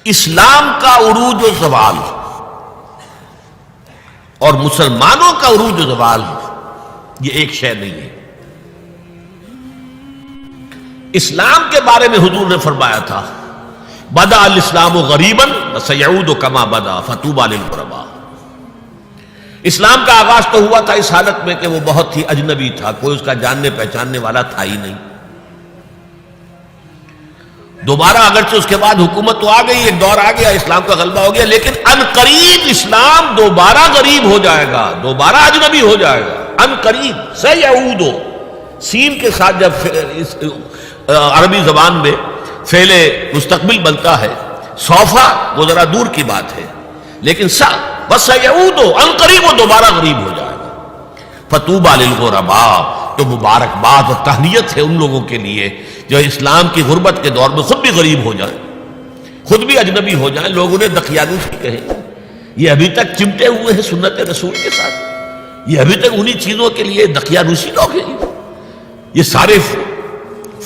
اسلام کا عروج و زوال اور مسلمانوں کا عروج و زوال یہ ایک شے نہیں ہے۔ اسلام کے بارے میں حضور نے فرمایا تھا بدأ الاسلام غریبا وسیعود کما بدا فطوبی للغرباء۔ اسلام کا آغاز تو ہوا تھا اس حالت میں کہ وہ بہت ہی اجنبی تھا، کوئی اس کا جاننے پہچاننے والا تھا ہی نہیں۔ دوبارہ اگرچہ اس کے بعد حکومت تو آ گئی، ایک دور آ گیا، اسلام کا غلبہ ہو گیا، لیکن ان قریب اسلام دوبارہ غریب ہو جائے گا، دوبارہ اجنبی ہو جائے گا۔ ان قریب سیعود، سین کے ساتھ جب عربی زبان میں فعل مستقبل بنتا ہے، سوفا وہ ذرا دور کی بات ہے، لیکن بس سیعود ان قریب وہ دوبارہ غریب ہو جائے گا۔ فطوبی للغرباء، تو مبارکباد اور تہنیت ہے ان لوگوں کے لیے جو اسلام کی غربت کے دور میں خود بھی غریب ہو جائیں، خود بھی اجنبی ہو جائیں، لوگ انہیں دقیانوسی کہیں۔ یہ ابھی تک چمٹے ہوئے ہیں سنت رسول کے ساتھ، یہ ابھی تک انہی چیزوں کے لیے دقیانوسی لوگ ہیں، یہ سارے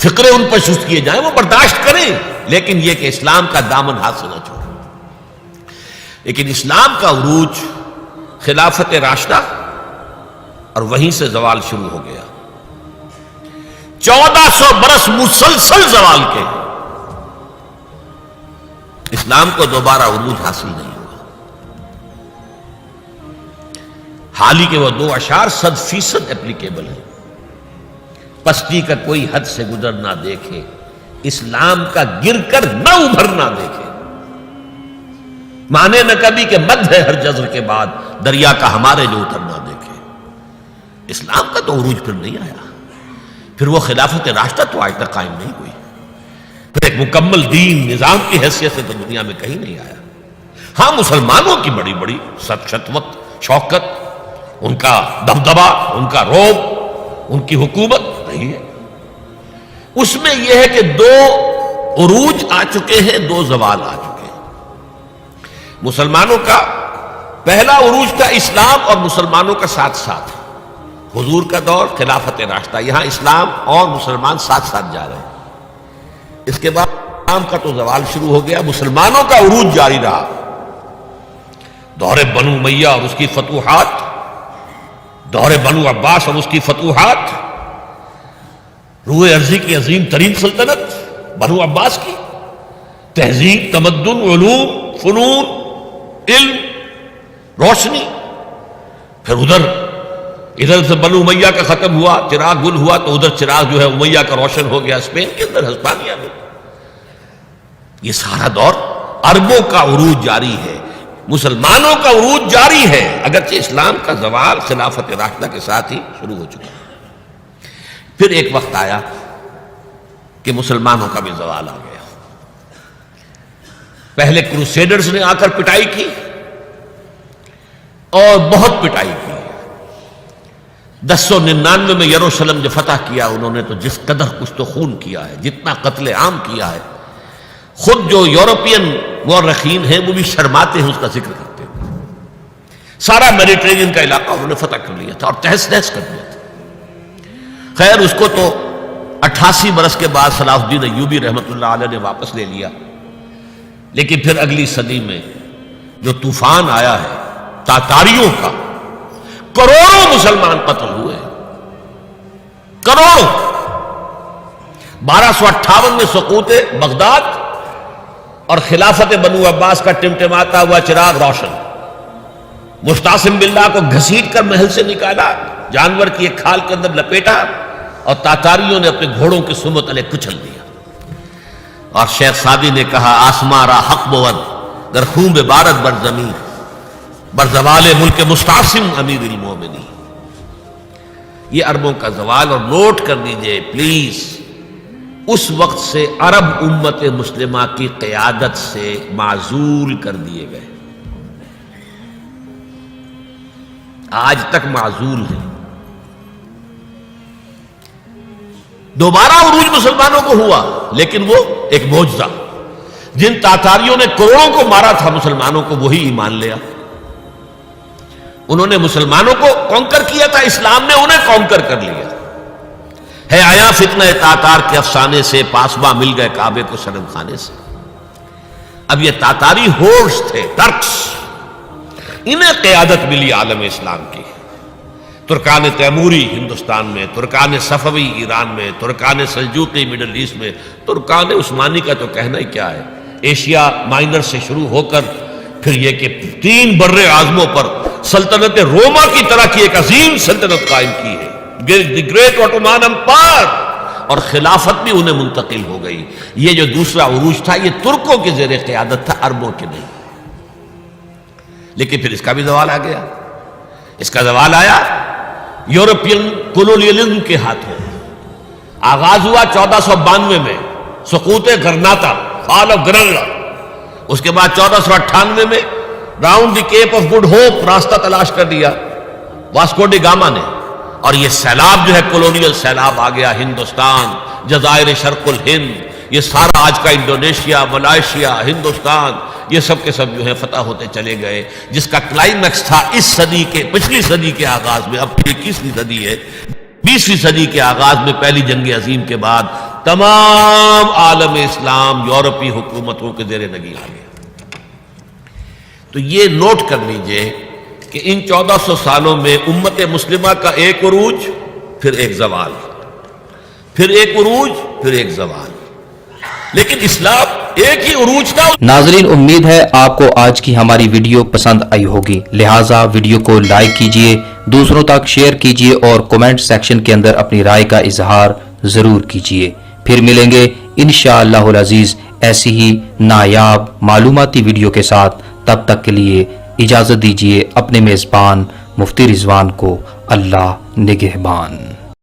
فقرے ان پر شست کیے جائیں، وہ برداشت کریں، لیکن یہ کہ اسلام کا دامن ہاتھ سے نہ چھوڑیں۔ لیکن اسلام کا عروج خلافت راشدہ اور وہیں سے زوال شروع ہو گیا۔ 1400 برس مسلسل زوال کے، اسلام کو دوبارہ عروج حاصل نہیں ہوا۔ حال ہی کے وہ 2 اشعار 100% اپلیکیبل ہیں۔ پستی کا کوئی حد سے گزر نہ دیکھے، اسلام کا گر کر نہ ابھر نہ دیکھے، مانے نہ کبھی کہ مد ہے ہر جزر کے بعد، دریا کا ہمارے جو اتر نہ دیکھے۔ اسلام کا تو عروج پھر نہیں آیا، پھر وہ خلافت راشدہ تو آج تک قائم نہیں ہوئی، پھر ایک مکمل دین نظام کی حیثیت سے تو دنیا میں کہیں نہیں آیا۔ ہاں مسلمانوں کی بڑی بڑی شتوت، شوکت، ان کا دبدبا، ان کا رعب، ان کی حکومت نہیں ہے۔ اس میں یہ ہے کہ 2 عروج آ چکے ہیں، 2 زوال آ چکے ہیں۔ مسلمانوں کا پہلا عروج تھا اسلام اور مسلمانوں کا ساتھ ساتھ، حضور کا دور، خلافت راشدہ، یہاں اسلام اور مسلمان ساتھ ساتھ جا رہے ہیں۔ اس کے بعد اسلام کا تو زوال شروع ہو گیا، مسلمانوں کا عروج جاری رہا۔ دور بنو امیہ اور اس کی فتوحات، دور بنو عباس اور اس کی فتوحات، روح ارضی کی عظیم ترین سلطنت بنو عباس کی، تہذیب، تمدن، علوم، فنون، علم، روشنی، پھر ادھر سے بنو امیہ کا ختم ہوا، چراغ گل ہوا، تو ادھر چراغ جو ہے امیہ کا روشن ہو گیا اسپین کے اندر، ہسپانیہ میں۔ یہ سارا دور عربوں کا عروج جاری ہے، مسلمانوں کا عروج جاری ہے، اگرچہ اسلام کا زوال خلافت راشدہ کے ساتھ ہی شروع ہو چکا ہے۔ پھر ایک وقت آیا کہ مسلمانوں کا بھی زوال آ گیا۔ پہلے کروسیڈرز نے آ کر پٹائی کی اور بہت پٹائی کی۔ 1099 میں یروشلم جو فتح کیا انہوں نے، تو جس قدر کچھ تو خون کیا ہے، جتنا قتل عام کیا ہے، خود جو یورپین مورخین ہیں وہ بھی شرماتے ہیں اس کا ذکر کرتے ہیں۔ سارا میڈیٹرینین کا علاقہ انہوں نے فتح کر لیا تھا اور تہس نہس کر دیا تھا۔ خیر اس کو تو 88 برس کے بعد صلاح الدین ایوبی رحمۃ اللہ علیہ نے واپس لے لیا، لیکن پھر اگلی صدی میں جو طوفان آیا ہے تاتاریوں کا، کروڑوں مسلمان قتل ہوئے، کروڑوں۔ 1258 میں سقوط بغداد اور خلافت بنو عباس کا ٹمٹماتا ہوا چراغ روشن، مستعصم باللہ کو گھسیٹ کر محل سے نکالا، جانور کی ایک کھال کے اندر لپیٹا، اور تاتاریوں نے اپنے گھوڑوں کے سمت علیہ کچل دیا۔ اور شیخ سعدی نے کہا آسماں را حق بود در خون بارد بر زمین بر زوال ملک مستعصم امیر المومنین۔ یہ عربوں کا زوال، اور نوٹ کر لیجئے پلیز، اس وقت سے عرب امت مسلمہ کی قیادت سے معزول کر دیے گئے، آج تک معزول ہیں۔ دوبارہ عروج مسلمانوں کو ہوا، لیکن وہ ایک معجزہ، جن تاتاریوں نے کروڑوں کو مارا تھا مسلمانوں کو وہی ایمان لیا۔ انہوں نے مسلمانوں کو کانکر کیا تھا، اسلام نے انہیں کانکر کر لیا۔ ہے آیا فتنہ تاتار کے افسانے سے، پاسباں مل گئے کعبے کو صنم خانے سے۔ اب یہ تاتاری ہورس تھے، ترکس، انہیں قیادت ملی عالم اسلام کی. ترکان تیموری ہندوستان میں، ترکان صفوی ایران میں، ترکان سلجوقی مڈل ایسٹ میں، ترکان عثمانی کا تو کہنا ہی کیا ہے. ایشیا مائنر سے شروع ہو کر پھر یہ کہ 3 بر اعظموں پر سلطنت روما کی طرح کی ایک عظیم سلطنت قائم کی ہے، دی گریٹ آٹومان امپائر، اور خلافت بھی انہیں منتقل ہو گئی. یہ جو دوسرا عروج تھا یہ ترکوں کے زیر قیادت تھا، عربوں کے نہیں. لیکن پھر اس کا بھی زوال آ گیا. اس کا زوال آیا یورپین کولونیلزم کے ہاتھوں. آغاز ہوا 1492 میں، سقوط گرناطا، فال آف گرناطا. اس کے بعد 1498 میں round the cape of good hope راستہ تلاش کر دیا واسکو ڈی گاما نے، اور یہ سیلاب جو ہے کولونیل سیلاب آ گیا. ہندوستان، جزائر شرق الہند، یہ سارا آج کا انڈونیشیا، ملائیشیا، ہندوستان، یہ سب کے سب جو ہے فتح ہوتے چلے گئے، جس کا کلائمیکس تھا اس صدی کے، پچھلی صدی کے آغاز میں. اب 21ویں صدی ہے، 20ویں صدی کے آغاز میں پہلی جنگ عظیم کے بعد تمام عالم اسلام یورپی حکومتوں کے زیر نگین آ گیا. تو یہ نوٹ کر لیجئے کہ ان 1400 سالوں میں امت مسلمہ کا ایک عروج، پھر ایک زوال، پھر ایک عروج، پھر ایک زوال. لیکن اسلام ایک ہی عروج تھا. ناظرین، امید ہے آپ کو آج کی ہماری ویڈیو پسند آئی ہوگی، لہٰذا ویڈیو کو لائک کیجئے، دوسروں تک شیئر کیجئے اور کومنٹ سیکشن کے اندر اپنی رائے کا اظہار ضرور کیجئے. پھر ملیں گے انشاءاللہ العزیز ایسی ہی نایاب معلوماتی ویڈیو کے ساتھ. تب تک کے لیے اجازت دیجئے. اپنے میزبان مفتی رضوان کو اللہ نگہبان.